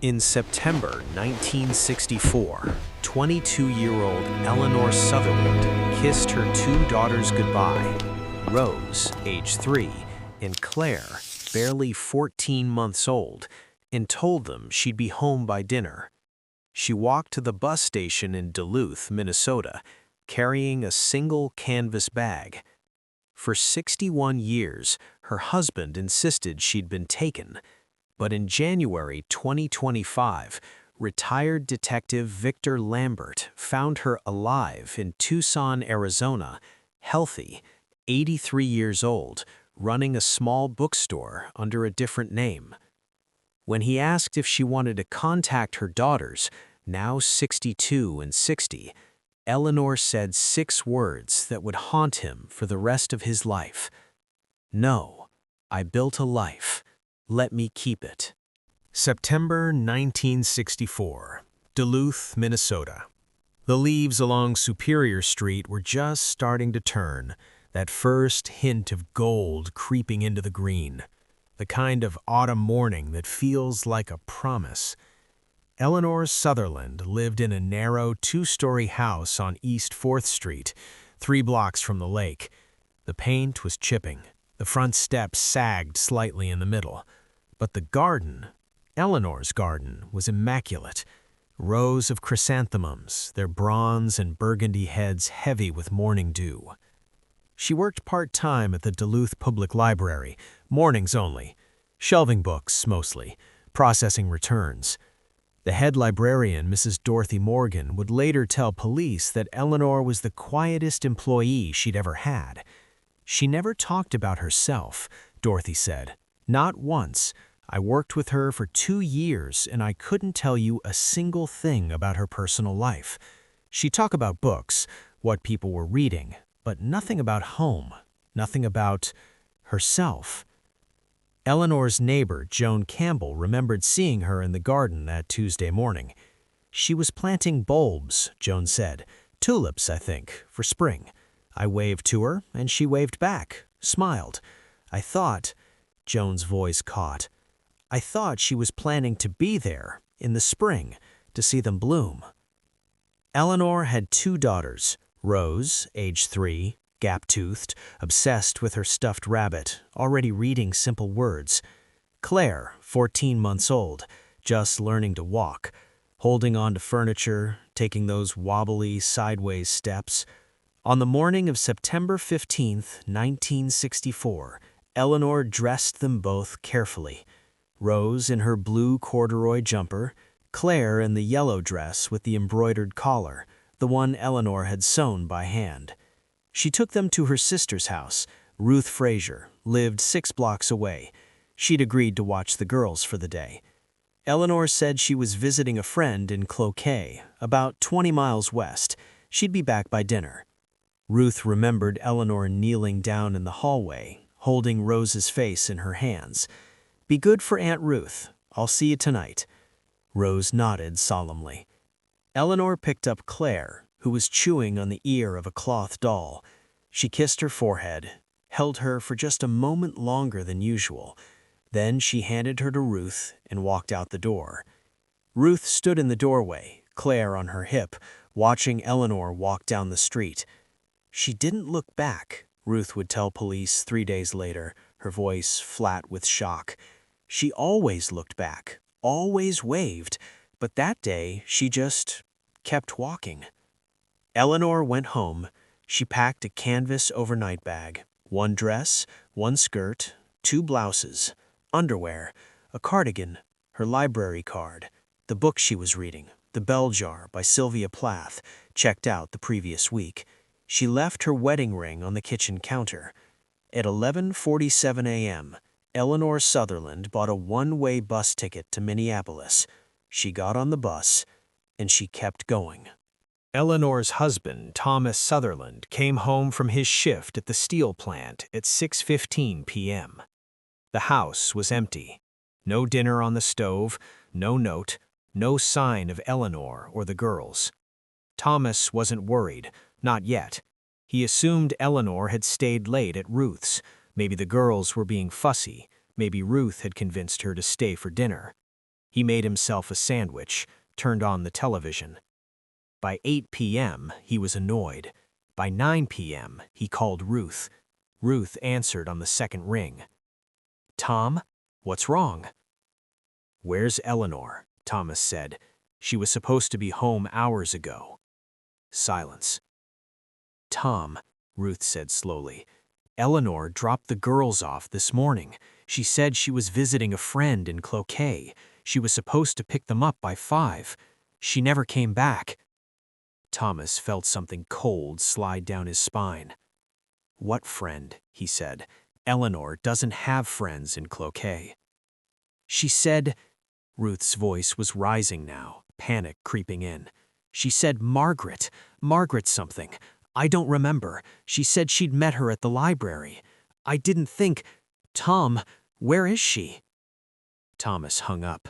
In September 1964, 22-year-old Eleanor Sutherland kissed her two daughters goodbye, Rose, age 3, and Claire, barely 14 months old, and told them she'd be home by dinner. She walked to the bus station in Duluth, Minnesota, carrying a single canvas bag. For 61 years, her husband insisted she'd been taken. But in January 2025, retired detective Victor Lambert found her alive in Tucson, Arizona, healthy, 83 years old, running a small bookstore under a different name. When he asked if she wanted to contact her daughters, now 62 and 60, Eleanor said 6 words that would haunt him for the rest of his life. "No, I built a life. Let me keep it." September 1964, Duluth, Minnesota. The leaves along Superior Street were just starting to turn, that first hint of gold creeping into the green, the kind of autumn morning that feels like a promise. Eleanor Sutherland lived in a narrow 2-story house on East 4th Street, 3 blocks from the lake. The paint was chipping. The front steps sagged slightly in the middle. But the garden, Eleanor's garden, was immaculate. Rows of chrysanthemums, their bronze and burgundy heads heavy with morning dew. She worked part-time at the Duluth Public Library, mornings only, shelving books mostly, processing returns. The head librarian, Mrs. Dorothy Morgan, would later tell police that Eleanor was the quietest employee she'd ever had. She never talked about herself, Dorothy said. Not once. I worked with her for 2 years, and I couldn't tell you a single thing about her personal life. She'd talk about books, what people were reading, but nothing about home, nothing about herself. Eleanor's neighbor, Joan Campbell, remembered seeing her in the garden that Tuesday morning. She was planting bulbs, Joan said. Tulips, I think, for spring. I waved to her, and she waved back, smiled. I thought, Joan's voice caught, I thought she was planning to be there in the spring to see them bloom. Eleanor had 2 daughters, Rose, age 3, gap-toothed, obsessed with her stuffed rabbit, already reading simple words. Claire, 14 months old, just learning to walk, holding on to furniture, taking those wobbly sideways steps. On the morning of September 15, 1964, Eleanor dressed them both carefully. Rose in her blue corduroy jumper, Claire in the yellow dress with the embroidered collar, the one Eleanor had sewn by hand. She took them to her sister's house. Ruth Fraser lived 6 blocks away. She'd agreed to watch the girls for the day. Eleanor said she was visiting a friend in Cloquet, about 20 miles west. She'd be back by dinner. Ruth remembered Eleanor kneeling down in the hallway, holding Rose's face in her hands. "Be good for Aunt Ruth. I'll see you tonight." Rose nodded solemnly. Eleanor picked up Claire, who was chewing on the ear of a cloth doll. She kissed her forehead, held her for just a moment longer than usual. Then she handed her to Ruth and walked out the door. Ruth stood in the doorway, Claire on her hip, watching Eleanor walk down the street. She didn't look back, Ruth would tell police 3 days later, her voice flat with shock. She always looked back, always waved, but that day she just kept walking. Eleanor went home. She packed a canvas overnight bag, 1 dress, 1 skirt, 2 blouses, underwear, a cardigan, her library card, the book she was reading, The Bell Jar by Sylvia Plath, checked out the previous week. She left her wedding ring on the kitchen counter. At 11:47 a.m., Eleanor Sutherland bought a one-way bus ticket to Minneapolis. She got on the bus, and she kept going. Eleanor's husband, Thomas Sutherland, came home from his shift at the steel plant at 6:15 p.m. The house was empty. No dinner on the stove, no note, no sign of Eleanor or the girls. Thomas wasn't worried, not yet. He assumed Eleanor had stayed late at Ruth's. Maybe the girls were being fussy. Maybe Ruth had convinced her to stay for dinner. He made himself a sandwich, turned on the television. By 8 p.m., he was annoyed. By 9 p.m., he called Ruth. Ruth answered on the second ring. "Tom, what's wrong?" "Where's Eleanor?" Thomas said. "She was supposed to be home hours ago." Silence. "Tom," Ruth said slowly, "Eleanor dropped the girls off this morning. She said she was visiting a friend in Cloquet. She was supposed to pick them up by 5. She never came back." Thomas felt something cold slide down his spine. "What friend?" he said. "Eleanor doesn't have friends in Cloquet." "She said—" Ruth's voice was rising now, panic creeping in. "She said Margaret something. I don't remember. She said she'd met her at the library. I didn't think— Tom, where is she?" Thomas hung up.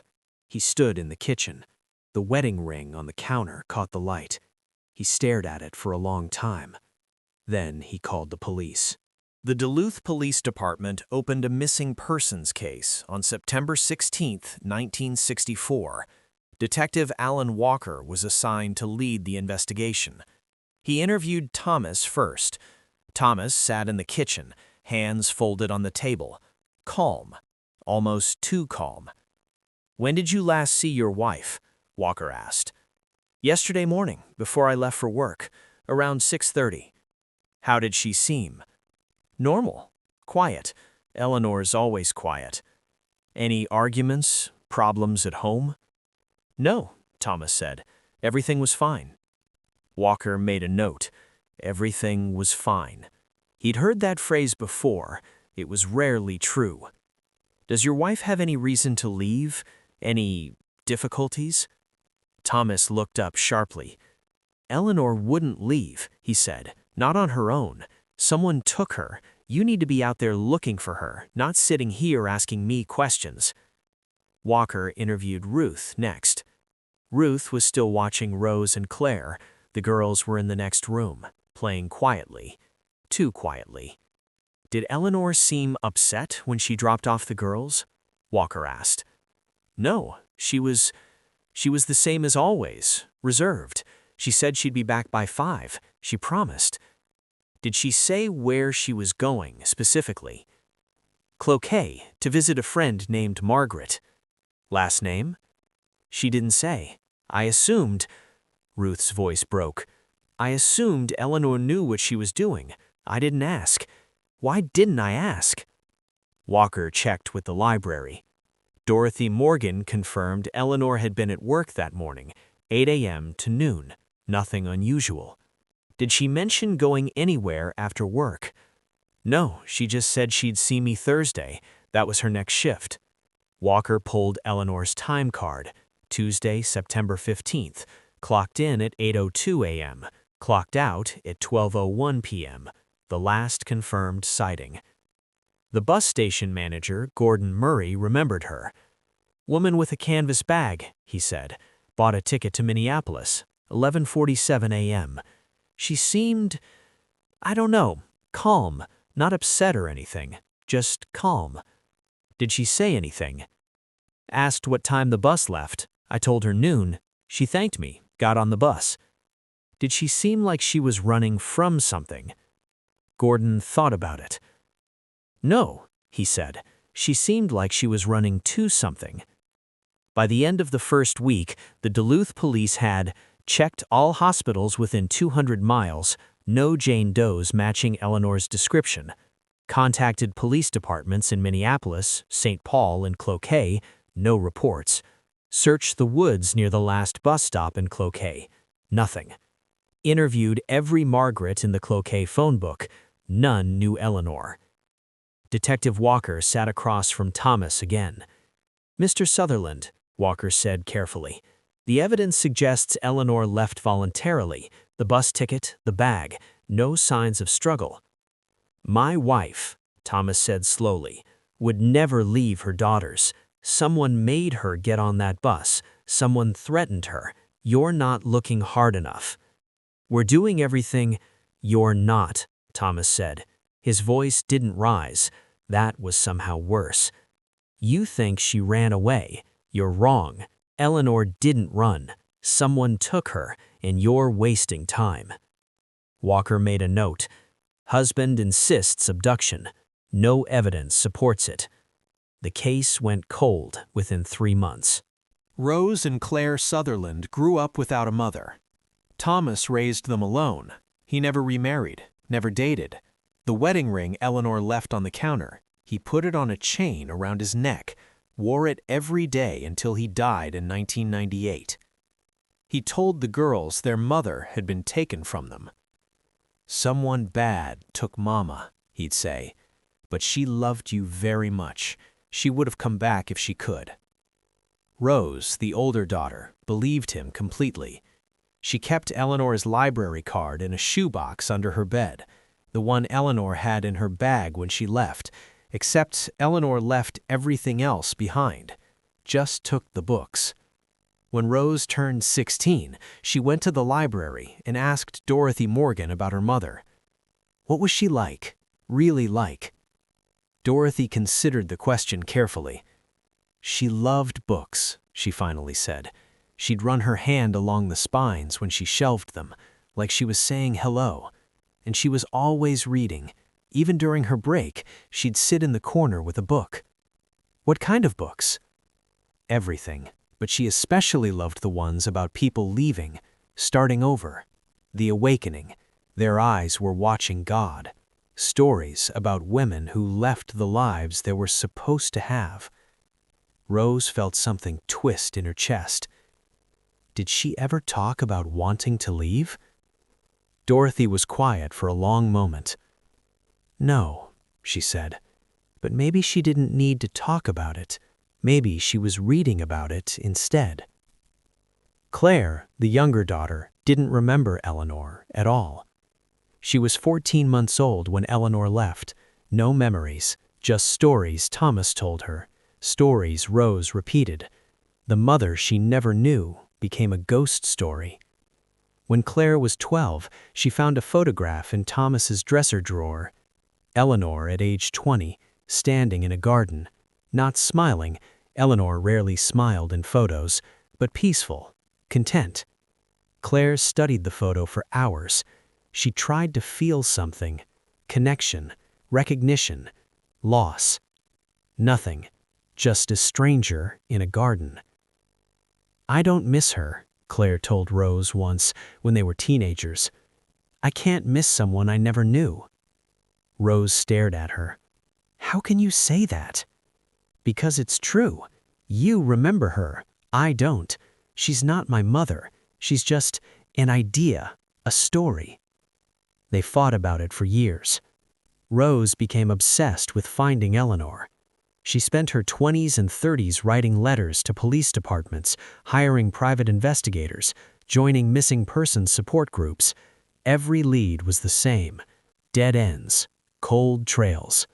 He stood in the kitchen. The wedding ring on the counter caught the light. He stared at it for a long time. Then he called the police. The Duluth Police Department opened a missing persons case on September 16, 1964. Detective Alan Walker was assigned to lead the investigation. He interviewed Thomas first. Thomas sat in the kitchen, hands folded on the table, calm, almost too calm. "When did you last see your wife?" Walker asked. "Yesterday morning, before I left for work, around 6:30. "How did she seem?" "Normal. Quiet. Eleanor's always quiet." "Any arguments, problems at home?" "No," Thomas said. "Everything was fine." Walker made a note. Everything was fine. He'd heard that phrase before. It was rarely true. "Does your wife have any reason to leave? Any difficulties?" Thomas looked up sharply. "Eleanor wouldn't leave," he said. "Not on her own. Someone took her. You need to be out there looking for her, not sitting here asking me questions." Walker interviewed Ruth next. Ruth was still watching Rose and Claire. The girls were in the next room, playing quietly. Too quietly. "Did Eleanor seem upset when she dropped off the girls?" Walker asked. "No, she was the same as always, reserved. She said she'd be back by 5. She promised." "Did she say where she was going, specifically?" "Cloquet, to visit a friend named Margaret." "Last name?" "She didn't say. I assumed—" Ruth's voice broke. "I assumed Eleanor knew what she was doing. I didn't ask. Why didn't I ask?" Walker checked with the library. Dorothy Morgan confirmed Eleanor had been at work that morning, 8 a.m. to noon. Nothing unusual. "Did she mention going anywhere after work?" "No, she just said she'd see me Thursday. That was her next shift." Walker pulled Eleanor's time card. Tuesday, September 15th. Clocked in at 8:02 a.m. Clocked out at 12:01 p.m. The last confirmed sighting. The bus station manager, Gordon Murray, remembered her. "Woman with a canvas bag," he said. "Bought a ticket to Minneapolis, 11:47 a.m. She seemed, I don't know, calm, not upset or anything, just calm." "Did she say anything?" "Asked what time the bus left. I told her noon. She thanked me, got on the bus." "Did she seem like she was running from something?" Gordon thought about it. "No," he said. "She seemed like she was running to something." By the end of the first week, the Duluth police had checked all hospitals within 200 miles, no Jane Does matching Eleanor's description, contacted police departments in Minneapolis, St. Paul, and Cloquet, no reports, searched the woods near the last bus stop in Cloquet, nothing. Interviewed every Margaret in the Cloquet phone book, none knew Eleanor. Detective Walker sat across from Thomas again. "Mr. Sutherland," Walker said carefully, "the evidence suggests Eleanor left voluntarily, the bus ticket, the bag, no signs of struggle." "My wife," Thomas said slowly, "would never leave her daughters. Someone made her get on that bus. Someone threatened her. You're not looking hard enough." "We're doing everything—" "You're not," Thomas said. His voice didn't rise. That was somehow worse. "You think she ran away. You're wrong. Eleanor didn't run. Someone took her, and you're wasting time. Walker made a note. Husband insists abduction. No evidence supports it. The case went cold within 3 months. Rose and Claire Sutherland grew up without a mother. Thomas raised them alone. He never remarried, never dated. The wedding ring Eleanor left on the counter, he put it on a chain around his neck, wore it every day until he died in 1998. He told the girls their mother had been taken from them. "Someone bad took Mama," he'd say, "but she loved you very much. She would have come back if she could." Rose, the older daughter, believed him completely. She kept Eleanor's library card in a shoebox under her bed, the one Eleanor had in her bag when she left, except Eleanor left everything else behind, just took the books. When Rose turned 16, she went to the library and asked Dorothy Morgan about her mother. What was she like, really like? Dorothy considered the question carefully. "She loved books," she finally said. "She'd run her hand along the spines when she shelved them, like she was saying hello. And she was always reading. Even during her break, she'd sit in the corner with a book." "What kind of books?" "Everything, but she especially loved the ones about people leaving, starting over, the awakening. Their eyes were watching God. Stories about women who left the lives they were supposed to have." Rose felt something twist in her chest. Did she ever talk about wanting to leave? Dorothy was quiet for a long moment. "No," she said, "but maybe she didn't need to talk about it. Maybe she was reading about it instead." Claire, the younger daughter, didn't remember Eleanor at all. She was 14 months old when Eleanor left. No memories, just stories Thomas told her, stories Rose repeated. The mother she never knew became a ghost story. When Claire was 12, she found a photograph in Thomas's dresser drawer. Eleanor at age 20, standing in a garden, not smiling. Eleanor rarely smiled in photos, but peaceful, content. Claire studied the photo for hours. She tried to feel something, connection, recognition, loss. Nothing, just a stranger in a garden. "I don't miss her," Claire told Rose once when they were teenagers. "I can't miss someone I never knew." Rose stared at her. "How can you say that?" "Because it's true. You remember her. I don't. She's not my mother. She's just an idea, a story." They fought about it for years. Rose became obsessed with finding Eleanor. She spent her 20s and 30s writing letters to police departments, hiring private investigators, joining missing persons support groups. Every lead was the same: dead ends, cold trails.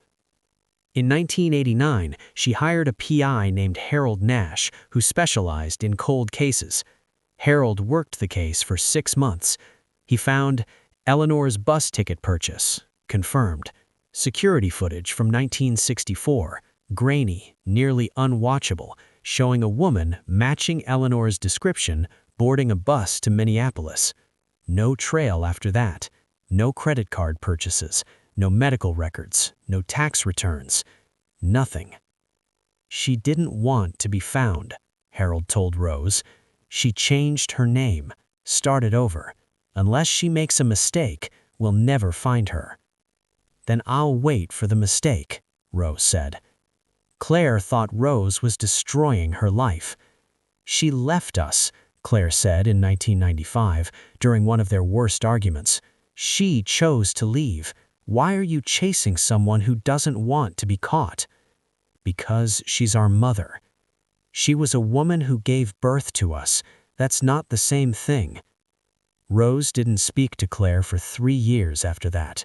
In 1989, she hired a PI named Harold Nash, who specialized in cold cases. Harold worked the case for 6 months. He found Eleanor's bus ticket purchase, confirmed. Security footage from 1964, grainy, nearly unwatchable, showing a woman matching Eleanor's description boarding a bus to Minneapolis. No trail after that. No credit card purchases. No medical records, no tax returns, nothing. "She didn't want to be found," Harold told Rose. "She changed her name, started over. Unless she makes a mistake, we'll never find her." "Then I'll wait for the mistake," Rose said. Claire thought Rose was destroying her life. "She left us," Claire said in 1995, during one of their worst arguments. "She chose to leave. Why are you chasing someone who doesn't want to be caught?" "Because she's our mother. She was a woman who gave birth to us. That's not the same thing." Rose didn't speak to Claire for 3 years after that.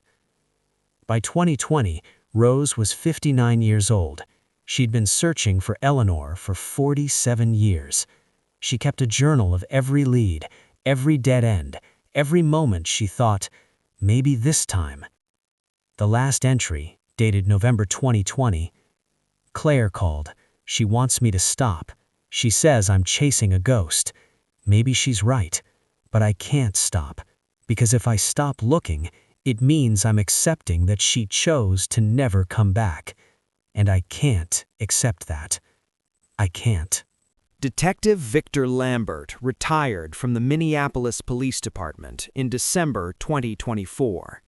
By 2020, Rose was 59 years old. She'd been searching for Eleanor for 47 years. She kept a journal of every lead, every dead end, every moment she thought, maybe this time. The last entry, dated November 2020, "Claire called. She wants me to stop. She says I'm chasing a ghost. Maybe she's right, but I can't stop, because if I stop looking, it means I'm accepting that she chose to never come back. And I can't accept that. I can't. Detective Victor Lambert retired from the Minneapolis Police Department in December 2024.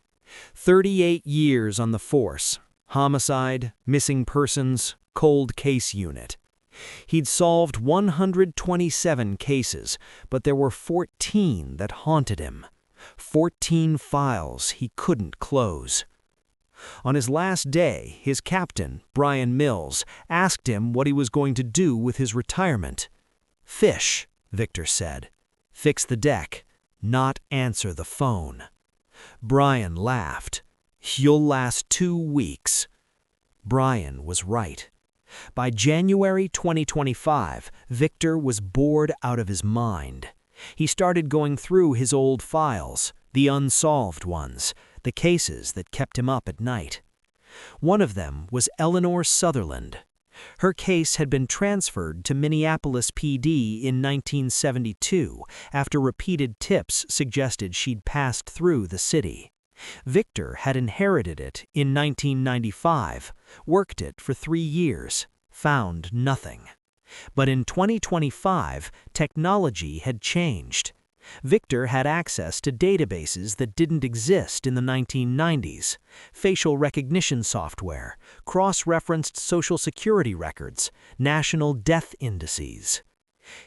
38 years on the force, homicide, missing persons, cold case unit. He'd solved 127 cases, but there were 14 that haunted him. 14 files he couldn't close. On his last day, his captain, Brian Mills, asked him what he was going to do with his retirement. "Fish," Victor said. "Fix the deck, not answer the phone." Brian laughed. "You'll last 2 weeks." Brian was right. By January 2025, Victor was bored out of his mind. He started going through his old files, the unsolved ones, the cases that kept him up at night. One of them was Eleanor Sutherland. Her case had been transferred to Minneapolis PD in 1972 after repeated tips suggested she'd passed through the city. Victor had inherited it in 1995, worked it for 3 years, found nothing. But in 2025, technology had changed. Victor had access to databases that didn't exist in the 1990s, facial recognition software, cross-referenced Social Security records, national death indices.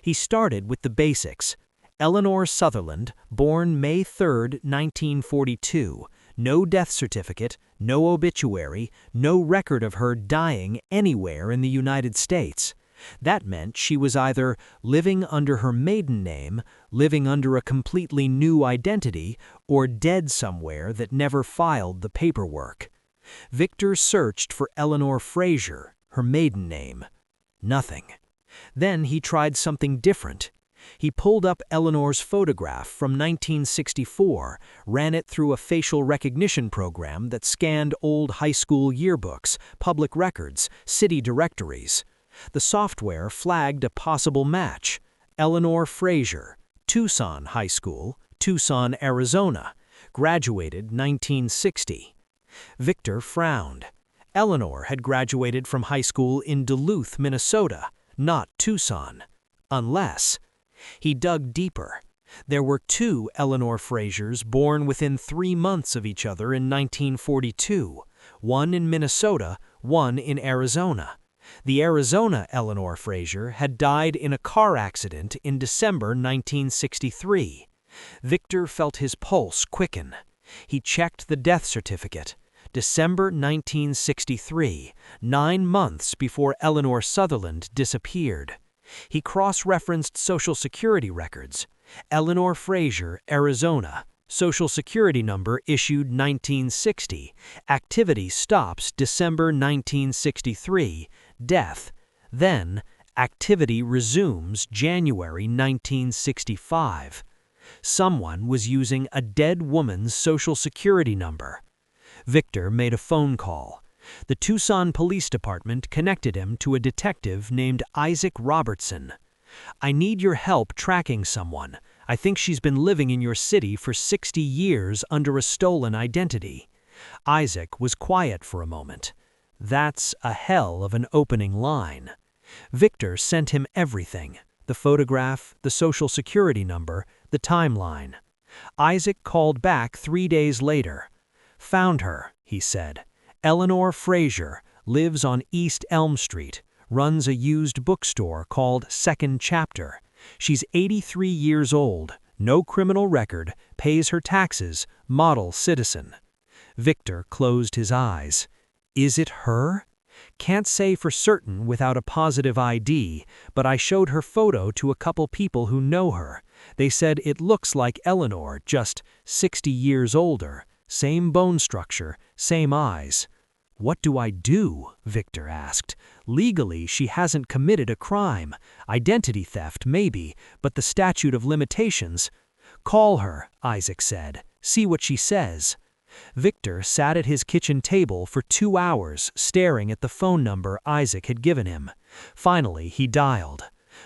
He started with the basics. Eleanor Sutherland, born May 3, 1942, no death certificate, no obituary, no record of her dying anywhere in the United States. That meant she was either living under her maiden name, living under a completely new identity, or dead somewhere that never filed the paperwork. Victor searched for Eleanor Fraser, her maiden name. Nothing. Then he tried something different. He pulled up Eleanor's photograph from 1964, ran it through a facial recognition program that scanned old high school yearbooks, public records, city directories. The software flagged a possible match. Eleanor Fraser, Tucson High School, Tucson, Arizona, graduated 1960. Victor frowned. Eleanor had graduated from high school in Duluth, Minnesota, not Tucson. Unless... He dug deeper. There were 2 Eleanor Frasers born within 3 months of each other in 1942, one in Minnesota, one in Arizona. The Arizona Eleanor Fraser had died in a car accident in December 1963. Victor felt his pulse quicken. He checked the death certificate. December 1963, 9 months before Eleanor Sutherland disappeared. He cross-referenced Social Security records. Eleanor Fraser, Arizona. Social Security number issued 1960. Activity stops December 1963. Death. Then, activity resumes January 1965. Someone was using a dead woman's Social Security number. Victor made a phone call. The Tucson Police Department connected him to a detective named Isaac Robertson. "I need your help tracking someone. I think she's been living in your city for 60 years under a stolen identity." Isaac was quiet for a moment. That's a hell of an opening line. Victor sent him everything: the photograph, the Social Security number, the timeline. Isaac called back 3 days later. "Found her," he said. "Eleanor Fraser, lives on East Elm Street, runs a used bookstore called Second Chapter. She's 83 years old, no criminal record, pays her taxes, model citizen." Victor closed his eyes. Is it her? "Can't say for certain without a positive ID, but I showed her photo to a couple people who know her. They said it looks like Eleanor, just 60 years older, same bone structure, same eyes." "What do I do?" Victor asked. "Legally, she hasn't committed a crime. Identity theft, maybe, but the statute of limitations." "Call her," Isaac said. "See what she says." Victor sat at his kitchen table for 2 hours, staring at the phone number Isaac had given him. Finally, he dialed.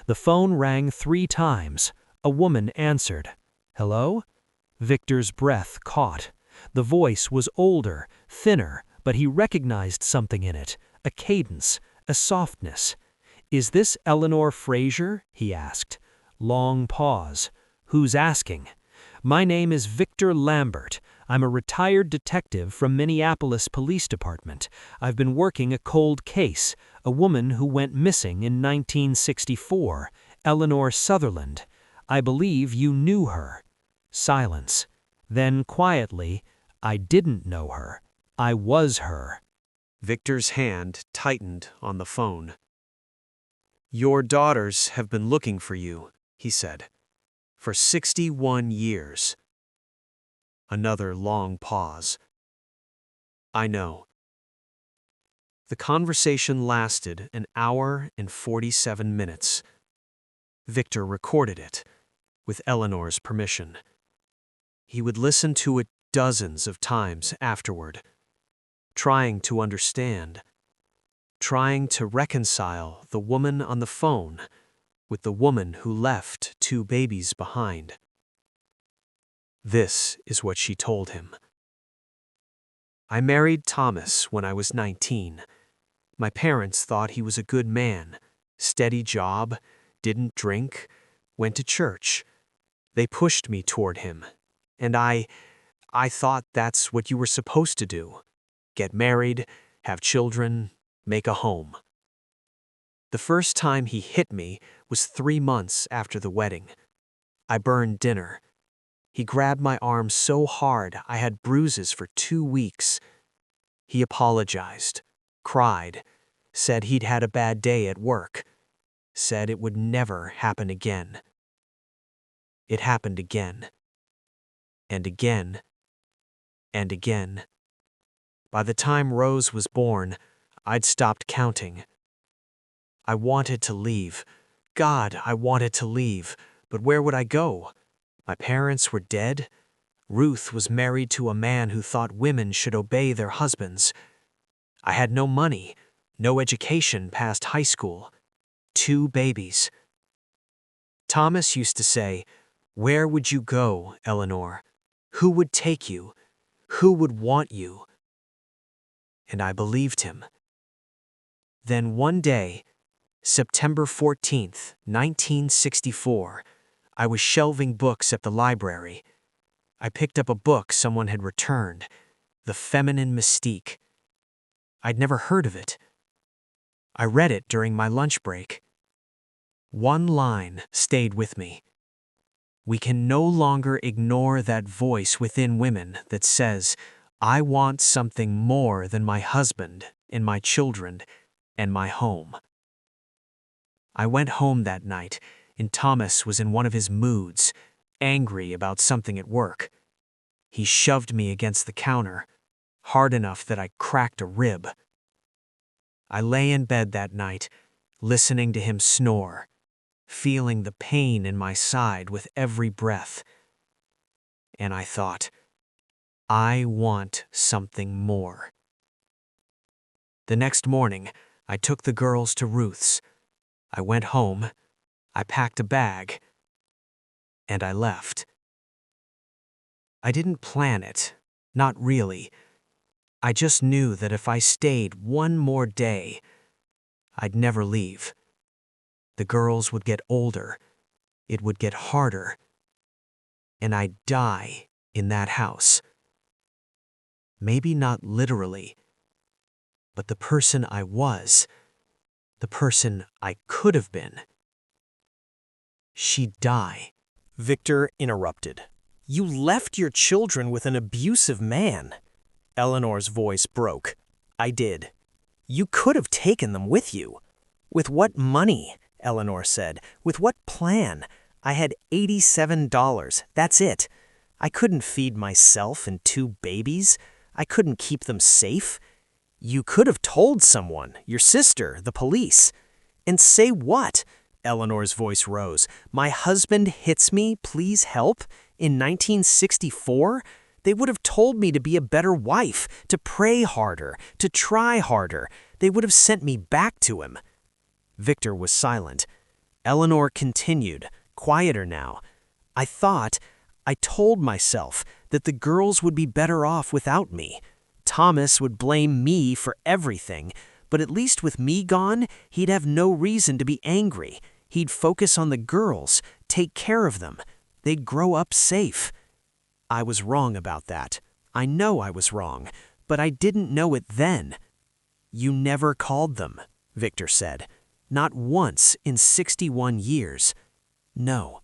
The phone rang 3 times. A woman answered. "Hello?" Victor's breath caught. The voice was older, thinner, but he recognized something in it, a cadence, a softness. "Is this Eleanor Fraser?" he asked. Long pause. "Who's asking?" "My name is Victor Lambert. I'm a retired detective from Minneapolis Police Department. I've been working a cold case, a woman who went missing in 1964, Eleanor Sutherland. I believe you knew her." Silence. Then quietly, "I didn't know her. I was her." Victor's hand tightened on the phone. "Your daughters have been looking for you," he said, "for 61 years." Another long pause. "I know." The conversation lasted an hour and 47 minutes. Victor recorded it, with Eleanor's permission. He would listen to it dozens of times afterward, trying to understand, trying to reconcile the woman on the phone with the woman who left 2 babies behind. This is what she told him. "I married Thomas when I was 19. My parents thought he was a good man, steady job, didn't drink, went to church. They pushed me toward him, and I thought that's what you were supposed to do. Get married, have children, make a home. The first time he hit me was 3 months after the wedding. I burned dinner. He grabbed my arm so hard I had bruises for 2 weeks. He apologized, cried, said he'd had a bad day at work, said it would never happen again. It happened again, and again, and again. By the time Rose was born, I'd stopped counting. I wanted to leave. God, I wanted to leave, but where would I go? My parents were dead. Ruth was married to a man who thought women should obey their husbands. I had no money, no education past high school. 2 babies. Thomas used to say, 'Where would you go, Eleanor? Who would take you? Who would want you?' And I believed him. Then one day, September 14th, 1964, I was shelving books at the library. I picked up a book someone had returned, The Feminine Mystique. I'd never heard of it. I read it during my lunch break. One line stayed with me. We can no longer ignore that voice within women that says, 'I want something more than my husband and my children and my home.' I went home that night, and Thomas was in one of his moods, angry about something at work. He shoved me against the counter, hard enough that I cracked a rib. I lay in bed that night, listening to him snore, feeling the pain in my side with every breath. And I thought, I want something more. The next morning, I took the girls to Ruth's. I went home, I packed a bag, and I left. I didn't plan it, not really. I just knew that if I stayed one more day, I'd never leave. The girls would get older, it would get harder, and I'd die in that house. Maybe not literally, but the person I was, the person I could have been, she'd die. Victor interrupted. "You left your children with an abusive man." Eleanor's voice broke. "I did. You could have taken them with you." "With what money?" Eleanor said. "With what plan? I had $87. That's it. I couldn't feed myself and 2 babies. I couldn't keep them safe. You could have told someone, your sister, the police." "And say what?" Eleanor's voice rose. "My husband hits me, please help? In 1964? They would have told me to be a better wife, to pray harder, to try harder. They would have sent me back to him." Victor was silent. Eleanor continued, quieter now. I told myself that the girls would be better off without me. Thomas would blame me for everything, but at least with me gone, he'd have no reason to be angry. He'd focus on the girls, take care of them. They'd grow up safe. I was wrong about that. I know I was wrong, but I didn't know it then. You never called them, Victor said. Not once in 61 years. No.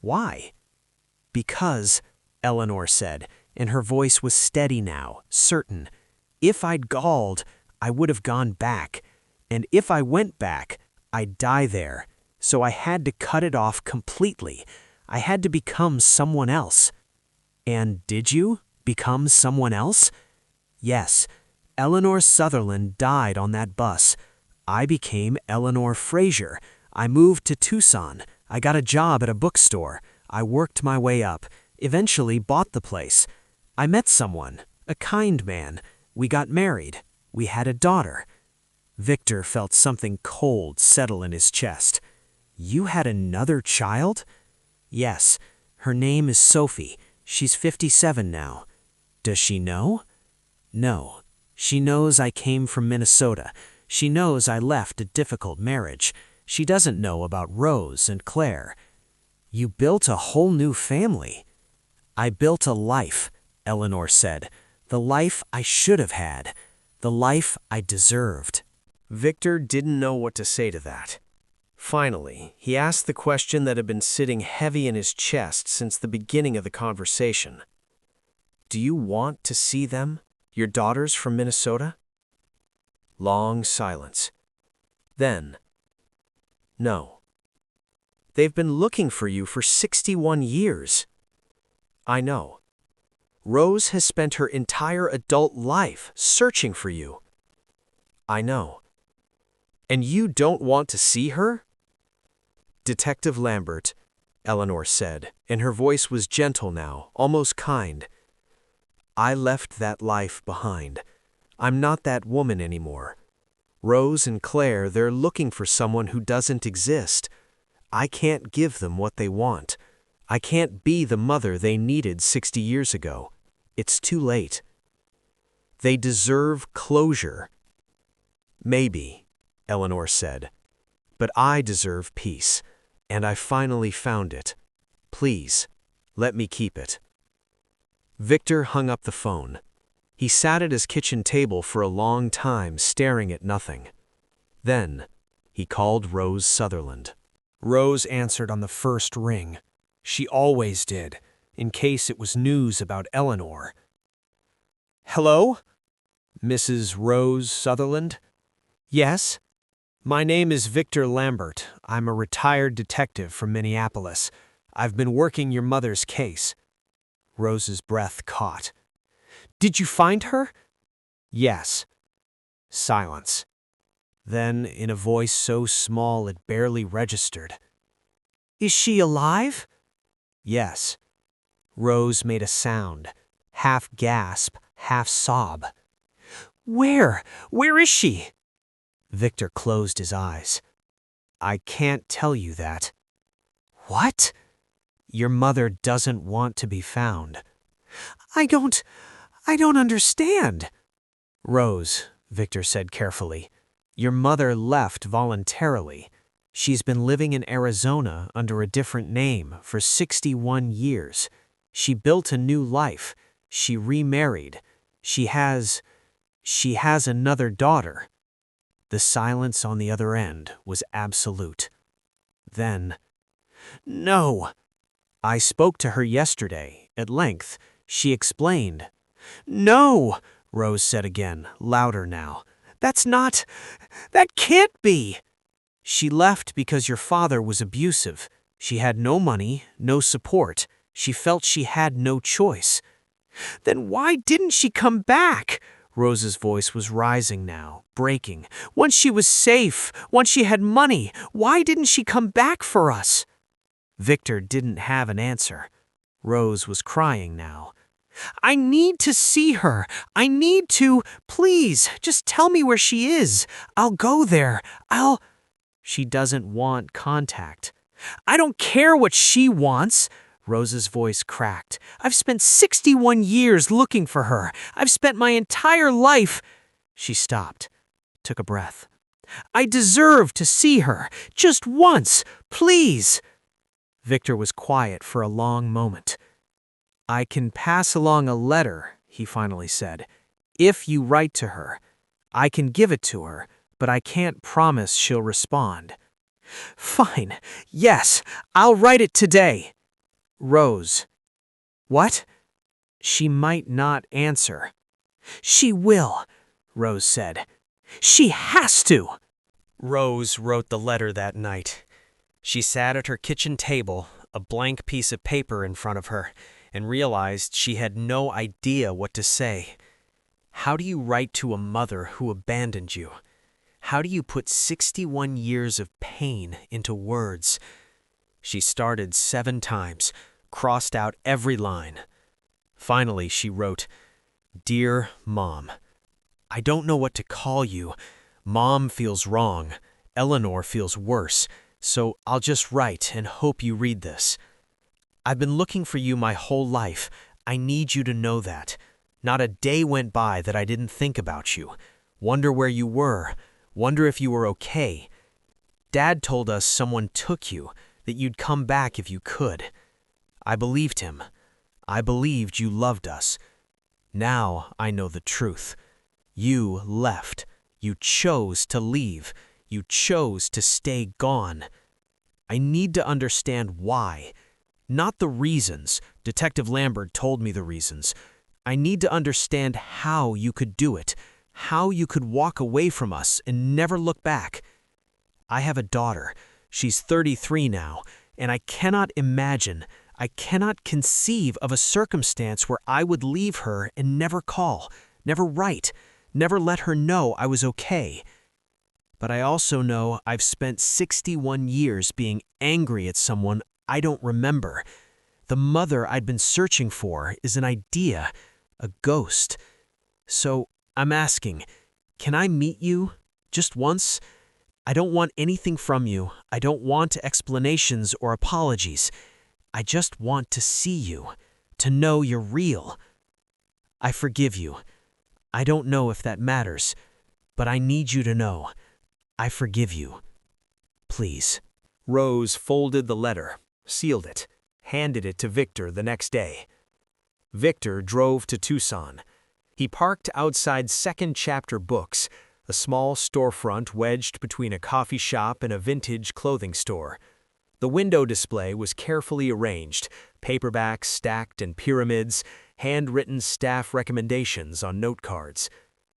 Why? Because, Eleanor said, and her voice was steady now, certain. If I'd called, I would have gone back. And if I went back, I'd die there. So I had to cut it off completely. I had to become someone else. And did you become someone else? Yes. Eleanor Sutherland died on that bus. I became Eleanor Fraser. I moved to Tucson. I got a job at a bookstore. I worked my way up, eventually bought the place. I met someone, a kind man. We got married. We had a daughter. Victor felt something cold settle in his chest. You had another child? Yes. Her name is Sophie. She's 57 now. Does she know? No. She knows I came from Minnesota. She knows I left a difficult marriage. She doesn't know about Rose and Claire. You built a whole new family. I built a life, Eleanor said. The life I should have had. The life I deserved. Victor didn't know what to say to that. Finally, he asked the question that had been sitting heavy in his chest since the beginning of the conversation. Do you want to see them, your daughters from Minnesota? Long silence. Then, no. They've been looking for you for 61 years. I know. Rose has spent her entire adult life searching for you. I know. And you don't want to see her? Detective Lambert, Eleanor said, and her voice was gentle now, almost kind. I left that life behind. I'm not that woman anymore. Rose and Claire, they're looking for someone who doesn't exist. I can't give them what they want. I can't be the mother they needed 60 years ago. It's too late. They deserve closure. Maybe, Eleanor said, but I deserve peace, and I finally found it. Please, let me keep it. Victor hung up the phone. He sat at his kitchen table for a long time, staring at nothing. Then, he called Rose Sutherland. Rose answered on the first ring. She always did, in case it was news about Eleanor. Hello? Mrs. Rose Sutherland? Yes? My name is Victor Lambert. I'm a retired detective from Minneapolis. I've been working your mother's case. Rose's breath caught. Did you find her? Yes. Silence. Then, in a voice so small it barely registered. Is she alive? Yes. Rose made a sound, half gasp, half sob. Where? Where is she? Victor closed his eyes. I can't tell you that. What? Your mother doesn't want to be found. I don't understand. Rose, Victor said carefully, your mother left voluntarily. She's been living in Arizona under a different name for 61 years. She built a new life. She remarried. She has another daughter. The silence on the other end was absolute. Then, no. I spoke to her yesterday, at length. She explained. No, Rose said again, louder now. That can't be. She left because your father was abusive. She had no money, no support. She felt she had no choice. Then why didn't she come back? Rose's voice was rising now, breaking. Once she was safe, once she had money, why didn't she come back for us? Victor didn't have an answer. Rose was crying now. I need to see her. I need to. Please, just tell me where she is. I'll go there. She doesn't want contact. I don't care what she wants. Rose's voice cracked. I've spent 61 years looking for her. I've spent my entire life. She stopped, took a breath. I deserve to see her, just once, please. Victor was quiet for a long moment. I can pass along a letter, he finally said, if you write to her. I can give it to her, but I can't promise she'll respond. Fine, yes, I'll write it today. Rose. What? She might not answer. She will, Rose said. She has to. Rose wrote the letter that night. She sat at her kitchen table, a blank piece of paper in front of her, and realized she had no idea what to say. How do you write to a mother who abandoned you? How do you put 61 years of pain into words? She started 7 times, crossed out every line. Finally, she wrote, Dear Mom, I don't know what to call you. Mom feels wrong. Eleanor feels worse. So I'll just write and hope you read this. I've been looking for you my whole life. I need you to know that. Not a day went by that I didn't think about you. Wonder where you were. Wonder if you were okay. Dad told us someone took you, that you'd come back if you could. I believed him. I believed you loved us. Now I know the truth. You left. You chose to leave. You chose to stay gone. I need to understand why. Not the reasons. Detective Lambert told me the reasons. I need to understand how you could do it, how you could walk away from us and never look back. I have a daughter. She's 33 now, and I cannot imagine, I cannot conceive of a circumstance where I would leave her and never call, never write, never let her know I was okay. But I also know I've spent 61 years being angry at someone I don't remember. The mother I'd been searching for is an idea, a ghost. So I'm asking, can I meet you just once? I don't want anything from you. I don't want explanations or apologies. I just want to see you, to know you're real. I forgive you. I don't know if that matters, but I need you to know. I forgive you. Please. Rose folded the letter, sealed it, handed it to Victor the next day. Victor drove to Tucson. He parked outside Second Chapter Books, a small storefront wedged between a coffee shop and a vintage clothing store. The window display was carefully arranged, paperbacks stacked in pyramids, handwritten staff recommendations on note cards.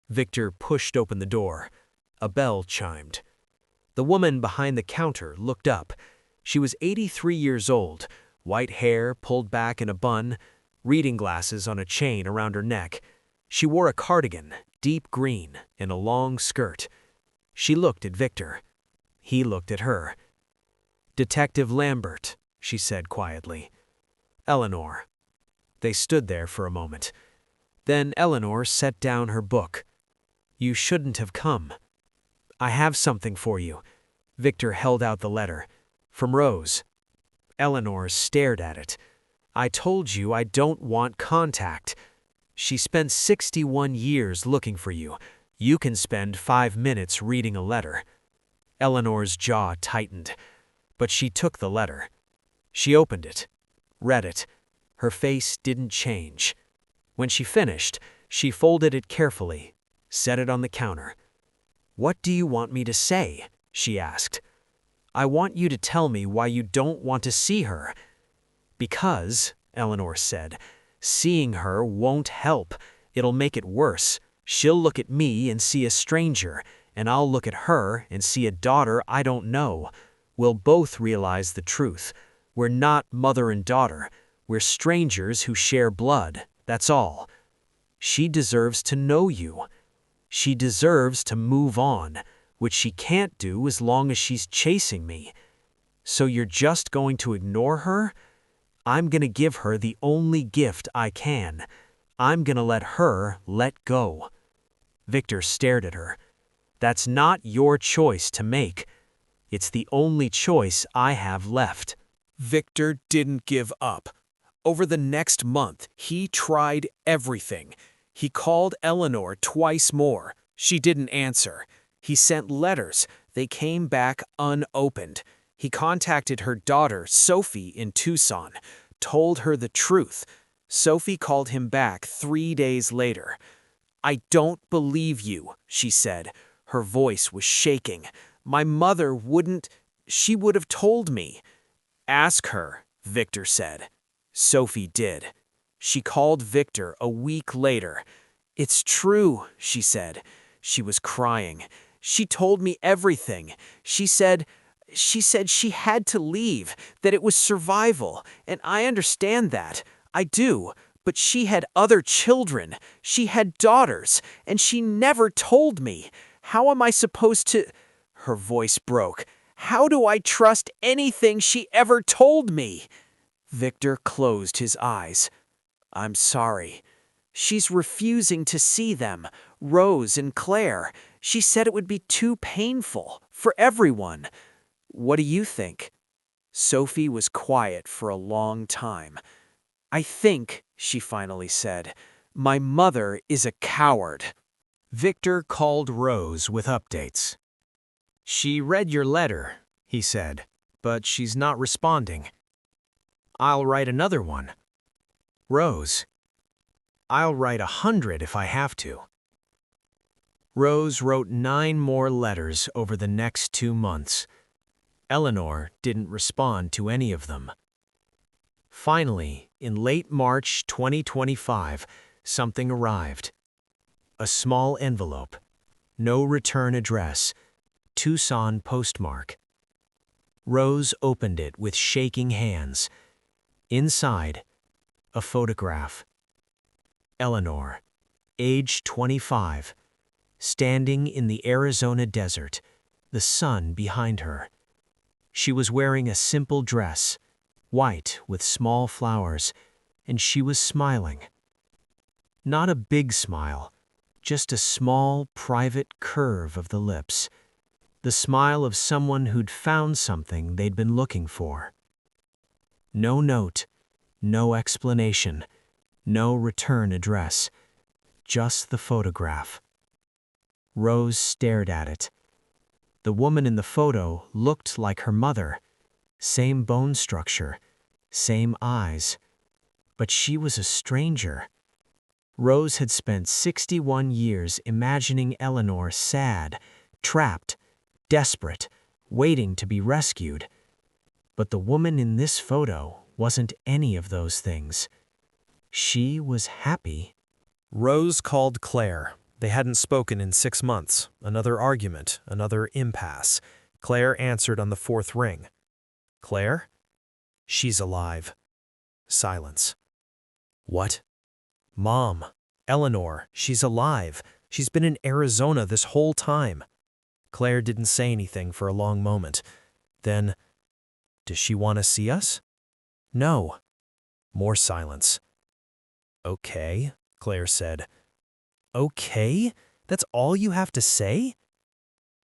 Victor pushed open the door. A bell chimed. The woman behind the counter looked up. She was 83 years old, white hair pulled back in a bun, reading glasses on a chain around her neck. She wore a cardigan, deep green, and a long skirt. She looked at Victor. He looked at her. Detective Lambert, she said quietly. Eleanor. They stood there for a moment. Then Eleanor set down her book. You shouldn't have come. I have something for you. Victor held out the letter. From Rose. Eleanor stared at it. I told you I don't want contact. She spent 61 years looking for you. You can spend 5 minutes reading a letter. Eleanor's jaw tightened, but she took the letter. She opened it, read it. Her face didn't change. When she finished, she folded it carefully, set it on the counter. What do you want me to say? She asked. I want you to tell me why you don't want to see her. Because, Eleanor said, seeing her won't help. It'll make it worse. She'll look at me and see a stranger, and I'll look at her and see a daughter I don't know. We'll both realize the truth. We're not mother and daughter. We're strangers who share blood, that's all. She deserves to know you. She deserves to move on, which she can't do as long as she's chasing me. So you're just going to ignore her? I'm going to give her the only gift I can. I'm going to let her let go. Victor stared at her. That's not your choice to make. It's the only choice I have left." Victor didn't give up. Over the next month, he tried everything. He called Eleanor twice more. She didn't answer. He sent letters. They came back unopened. He contacted her daughter, Sophie, in Tucson, told her the truth. Sophie called him back 3 days later. "I don't believe you," she said. Her voice was shaking. "My mother wouldn't. She would have told me." "Ask her," Victor said. Sophie did. She called Victor a week later. "It's true," she said. She was crying. "She told me everything. She said she had to leave, that it was survival, and I understand that. I do. But she had other children. She had daughters, and she never told me. How am I supposed to—" Her voice broke. "How do I trust anything she ever told me?" Victor closed his eyes. "I'm sorry. She's refusing to see them, Rose and Claire. She said it would be too painful for everyone. What do you think?" Sophie was quiet for a long time. "I think," she finally said, "my mother is a coward." Victor called Rose with updates. "She read your letter," he said, "but she's not responding. I'll write another one. Rose, I'll write 100 if I have to." Rose wrote 9 more letters over the next 2 months. Eleanor didn't respond to any of them. Finally, in late March 2025, something arrived. A small envelope, no return address, Tucson postmark. Rose opened it with shaking hands. Inside, a photograph. Eleanor, age 25, standing in the Arizona desert, the sun behind her. She was wearing a simple dress, white with small flowers, and she was smiling. Not a big smile, just a small, private curve of the lips. The smile of someone who'd found something they'd been looking for. No note, no explanation, no return address, just the photograph. Rose stared at it. The woman in the photo looked like her mother, same bone structure, same eyes, but she was a stranger. Rose had spent 61 years imagining Eleanor sad, trapped, desperate, waiting to be rescued. But the woman in this photo wasn't any of those things. She was happy. Rose called Claire. They hadn't spoken in 6 months. Another argument, another impasse. Claire answered on the 4th ring. "Claire?" "She's alive." Silence. "What?" "Mom, Eleanor, she's alive. She's been in Arizona this whole time." Claire didn't say anything for a long moment. Then, "Does she want to see us?" "No." More silence. "Okay," Claire said. "Okay? That's all you have to say?"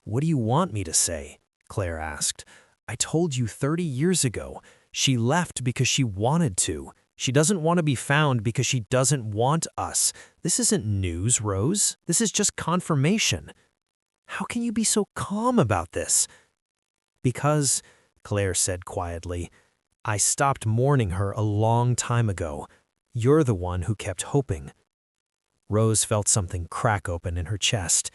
"What do you want me to say?" Claire asked. "I told you 30 years ago. She left because she wanted to. She doesn't want to be found because she doesn't want us. This isn't news, Rose. This is just confirmation." "How can you be so calm about this?" "Because," Claire said quietly, "I stopped mourning her a long time ago. You're the one who kept hoping." Rose felt something crack open in her chest.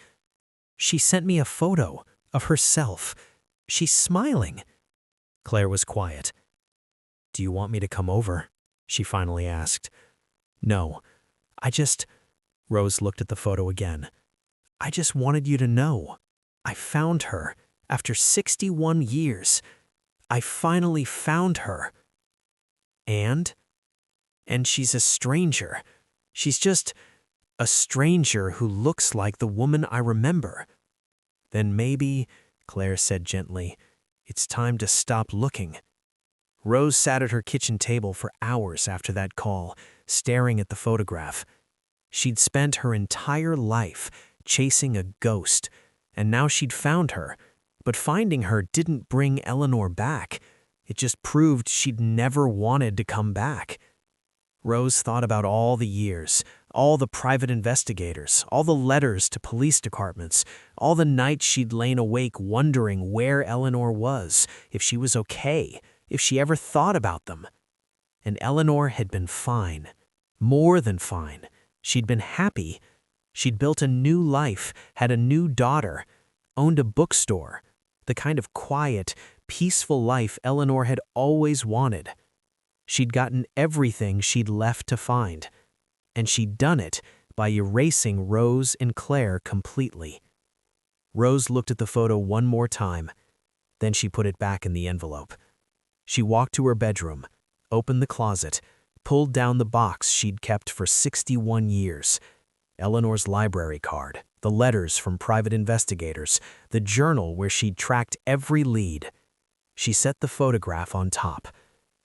"She sent me a photo of herself. She's smiling." Claire was quiet. "Do you want me to come over?" she finally asked. "No, Rose looked at the photo again. "I just wanted you to know. I found her after 61 years. I finally found her. And she's a stranger. She's just a stranger who looks like the woman I remember." "Then maybe," Claire said gently, "it's time to stop looking." Rose sat at her kitchen table for hours after that call, staring at the photograph. She'd spent her entire life chasing a ghost, and now she'd found her, But finding her didn't bring Eleanor back. It just proved she'd never wanted to come back. Rose thought about all the years, all the private investigators, all the letters to police departments, all the nights she'd lain awake wondering where Eleanor was, if she was okay, if she ever thought about them. And Eleanor had been fine, more than fine. She'd been happy. She'd built a new life, had a new daughter, owned a bookstore, the kind of quiet, peaceful life Eleanor had always wanted. She'd gotten everything she'd left to find, and she'd done it by erasing Rose and Claire completely. Rose looked at the photo one more time, then she put it back in the envelope. She walked to her bedroom, opened the closet, pulled down the box she'd kept for 61 years. Eleanor's library card, the letters from private investigators, the journal where she'd tracked every lead. She set the photograph on top.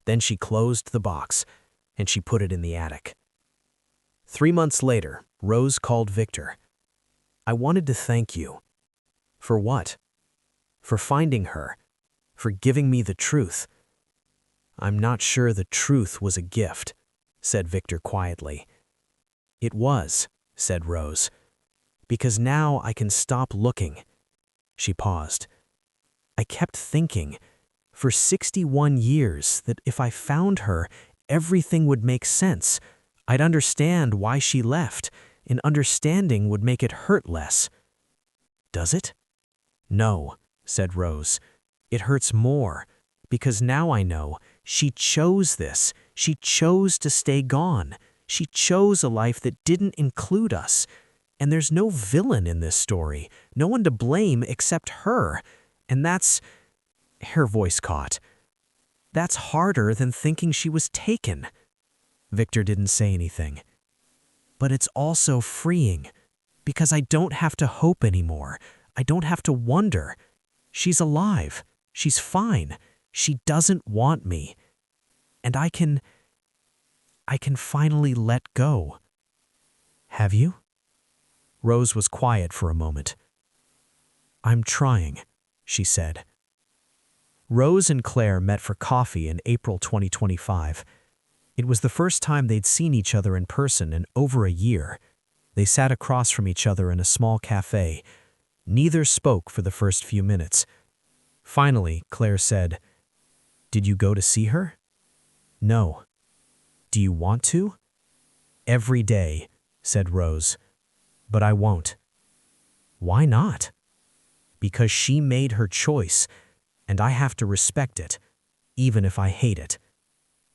Then she closed the box, and she put it in the attic. 3 months later, Rose called Victor. "I wanted to thank you." "For what?" "For finding her, for giving me the truth." "I'm not sure the truth was a gift," said Victor quietly. "It was," said Rose, "because now I can stop looking." She paused. "I kept thinking, for 61 years, that if I found her, everything would make sense. I'd understand why she left, and understanding would make it hurt less." "Does it?" "No," said Rose. "It hurts more, because now I know she chose this. She chose to stay gone. She chose a life that didn't include us. And there's no villain in this story, no one to blame except her. And that's—" her voice caught. "That's harder than thinking she was taken." Victor didn't say anything. "But it's also freeing, because I don't have to hope anymore. I don't have to wonder. She's alive. She's fine. She doesn't want me. And I can finally let go." "Have you?" Rose was quiet for a moment. "I'm trying," she said. Rose and Claire met for coffee in April 2025. It was the first time they'd seen each other in person in over a year. They sat across from each other in a small cafe. Neither spoke for the first few minutes. Finally, Claire said, "Did you go to see her?" "No." "Do you want to?" "Every day," said Rose. "But I won't." "Why not?" "Because she made her choice, and I have to respect it, even if I hate it."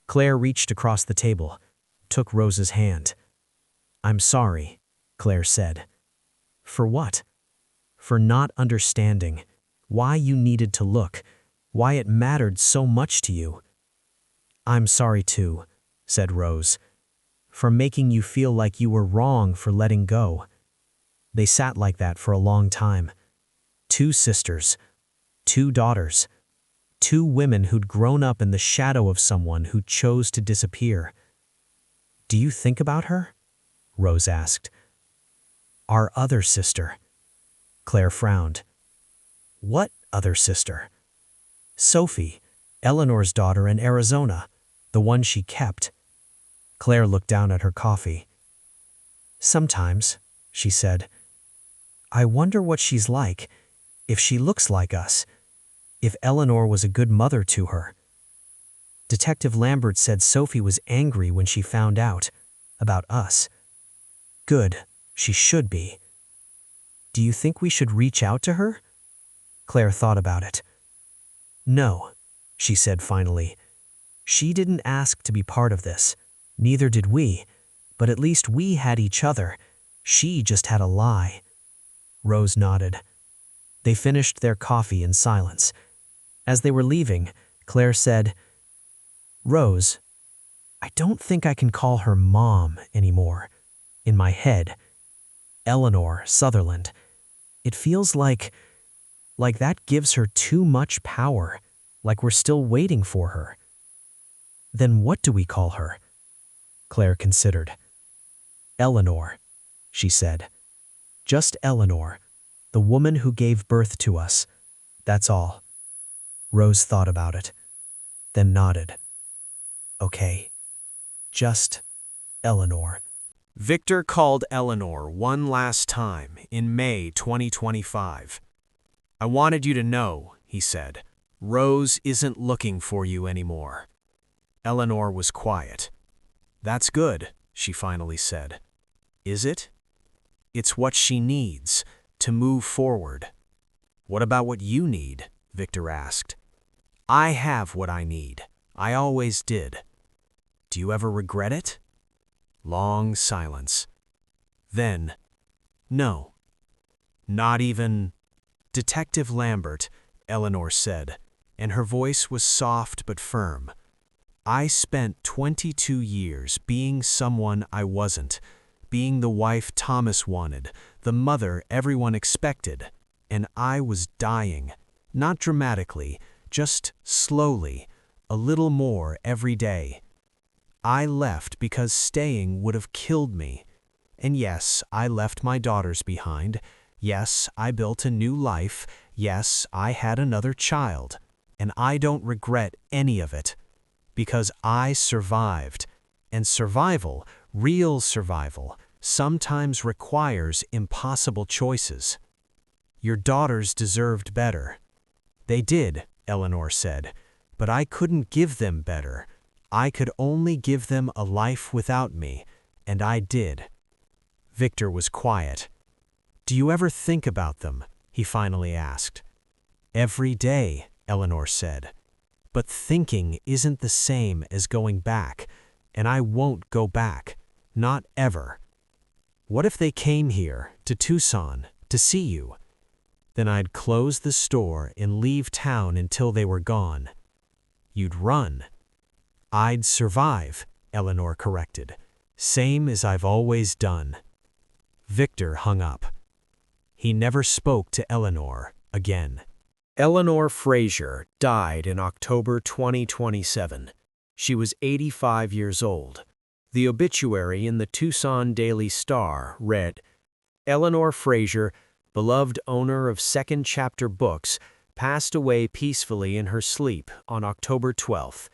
Claire reached across the table, took Rose's hand. "I'm sorry," Claire said. "For what?" "For not understanding, why you needed to look, why it mattered so much to you." "I'm sorry too," said Rose, "for making you feel like you were wrong for letting go." They sat like that for a long time. 2 sisters, 2 daughters, 2 women who'd grown up in the shadow of someone who chose to disappear. "Do you think about her?" Rose asked. "Our other sister." Claire frowned. "What other sister?" "Sophie, Eleanor's daughter in Arizona, the one she kept." Claire looked down at her coffee. "Sometimes," she said, "I wonder what she's like, if she looks like us, if Eleanor was a good mother to her." Detective Lambert said Sophie was angry when she found out about us. "Good, she should be." "Do you think we should reach out to her?" Claire thought about it. "No," she said finally. "She didn't ask to be part of this. Neither did we, but at least we had each other. She just had a lie." Rose nodded. They finished their coffee in silence. As they were leaving, Claire said, "Rose, I don't think I can call her Mom anymore. In my head, Eleanor Sutherland. It feels like that gives her too much power, like we're still waiting for her." "Then what do we call her?" Claire considered. "Eleanor," she said. "Just Eleanor, the woman who gave birth to us. That's all. Rose thought about it, then nodded. Okay. Just Eleanor. Victor called Eleanor one last time in May 2025. "I wanted you to know," he said, "Rose isn't looking for you anymore." Eleanor was quiet. "That's good," she finally said. "Is it?" "It's what she needs to move forward." "What about what you need?" Victor asked. "I have what I need. I always did." "Do you ever regret it?" Long silence. Then, "No." "Not even—" "Detective Lambert," Eleanor said, and her voice was soft but firm. "I spent 22 years being someone I wasn't, being the wife Thomas wanted, the mother everyone expected, and I was dying, not dramatically, just slowly, a little more every day. I left because staying would have killed me. And yes, I left my daughters behind. Yes, I built a new life. Yes, I had another child. And I don't regret any of it. Because I survived. And survival, real survival, sometimes requires impossible choices. Your daughters deserved better." "They did," Eleanor said, "but I couldn't give them better. I could only give them a life without me, and I did." Victor was quiet. "Do you ever think about them?" he finally asked. "Every day," Eleanor said. "But thinking isn't the same as going back, and I won't go back. Not ever." "What if they came here, to Tucson, to see you?" "Then I'd close the store and leave town until they were gone." "You'd run." "I'd survive," Eleanor corrected. "Same as I've always done." Victor hung up. He never spoke to Eleanor again. Eleanor Fraser died in October 2027. She was 85 years old. The obituary in the Tucson Daily Star read, "Eleanor Fraser, beloved owner of Second Chapter Books, passed away peacefully in her sleep on October 12th.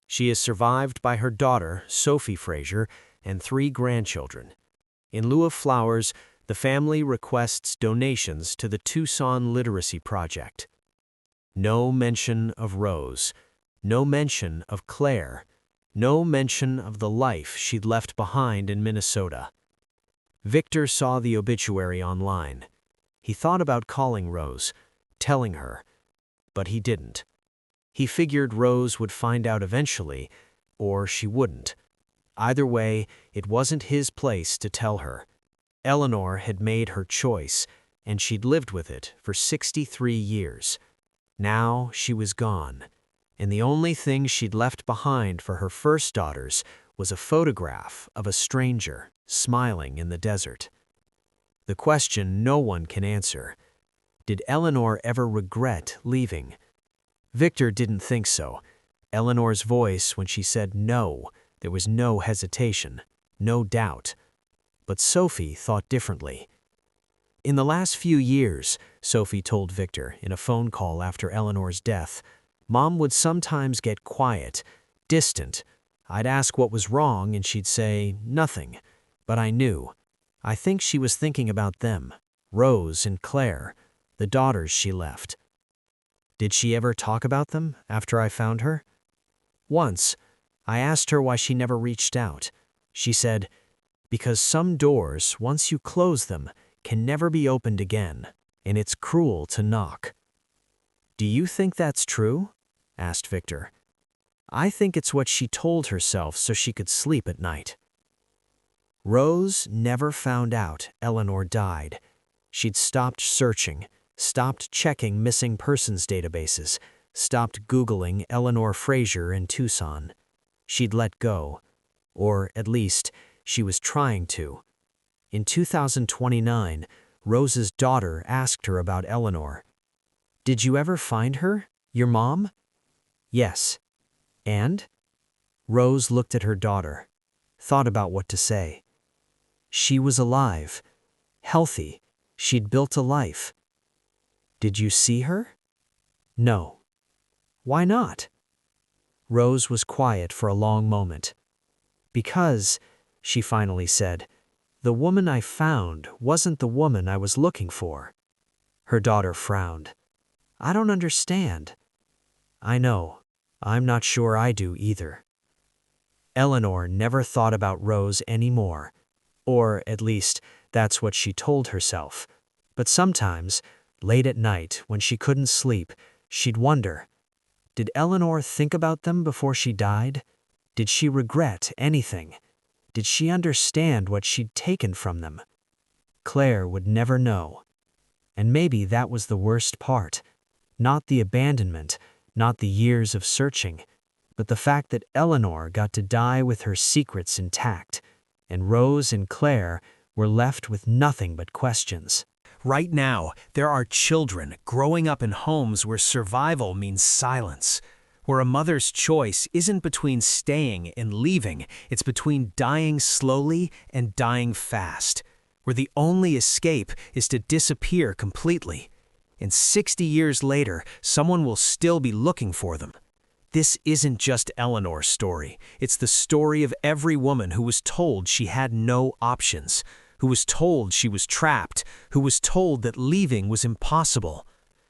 She is survived by her daughter, Sophie Fraser, and 3 grandchildren. In lieu of flowers, the family requests donations to the Tucson Literacy Project." No mention of Rose. No mention of Claire. No mention of the life she'd left behind in Minnesota. Victor saw the obituary online. He thought about calling Rose, telling her, but he didn't. He figured Rose would find out eventually, or she wouldn't. Either way, it wasn't his place to tell her. Eleanor had made her choice, and she'd lived with it for 63 years. Now she was gone, and the only thing she'd left behind for her first daughters was a photograph of a stranger smiling in the desert. The question no one can answer: did Eleanor ever regret leaving? Victor didn't think so. Eleanor's voice, when she said no, there was no hesitation, no doubt. But Sophie thought differently. "In the last few years," Sophie told Victor in a phone call after Eleanor's death, "Mom would sometimes get quiet, distant. I'd ask what was wrong and she'd say, 'Nothing.' But I knew. I think she was thinking about them, Rose and Claire, the daughters she left." "Did she ever talk about them after I found her?" "Once. I asked her why she never reached out. She said, 'Because some doors, once you close them, can never be opened again, and it's cruel to knock.'" "Do you think that's true?" asked Victor. "I think it's what she told herself so she could sleep at night." Rose never found out Eleanor died. She'd stopped searching, stopped checking missing persons databases, stopped Googling Eleanor Fraser in Tucson. She'd let go, or at least, she was trying to. In 2029, Rose's daughter asked her about Eleanor. "Did you ever find her, your mom?" "Yes." "And?" Rose looked at her daughter, thought about what to say. "She was alive, healthy. She'd built a life." "Did you see her?" No. Why not? Rose was quiet for a long moment. Because, she finally said, the woman I found wasn't the woman I was looking for. Her daughter frowned. I don't understand. I know. I'm not sure I do either. Eleanor never thought about Rose anymore. Or, at least, that's what she told herself. But sometimes, late at night, when she couldn't sleep, she'd wonder, did Eleanor think about them before she died? Did she regret anything? Did she understand what she'd taken from them? Claire would never know. And maybe that was the worst part. Not the abandonment, not the years of searching, but the fact that Eleanor got to die with her secrets intact, and Rose and Claire were left with nothing but questions. Right now, there are children growing up in homes where survival means silence, where a mother's choice isn't between staying and leaving, it's between dying slowly and dying fast, where the only escape is to disappear completely. And 60 years later, someone will still be looking for them. This isn't just Eleanor's story. It's the story of every woman who was told she had no options, who was told she was trapped, who was told that leaving was impossible.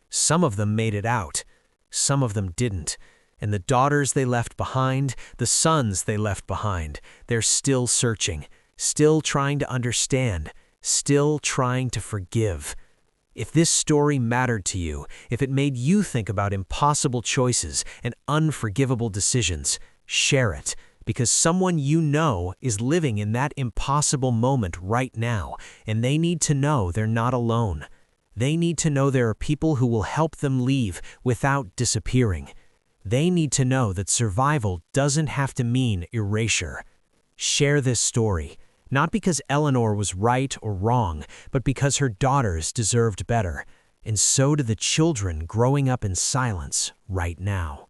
Some of them made it out. Some of them didn't. And the daughters they left behind, the sons they left behind, they're still searching, still trying to understand, still trying to forgive. If this story mattered to you, if it made you think about impossible choices and unforgivable decisions, share it, because someone you know is living in that impossible moment right now, and they need to know they're not alone. They need to know there are people who will help them leave without disappearing. They need to know that survival doesn't have to mean erasure. Share this story. Not because Eleanor was right or wrong, but because her daughters deserved better. And so do the children growing up in silence right now.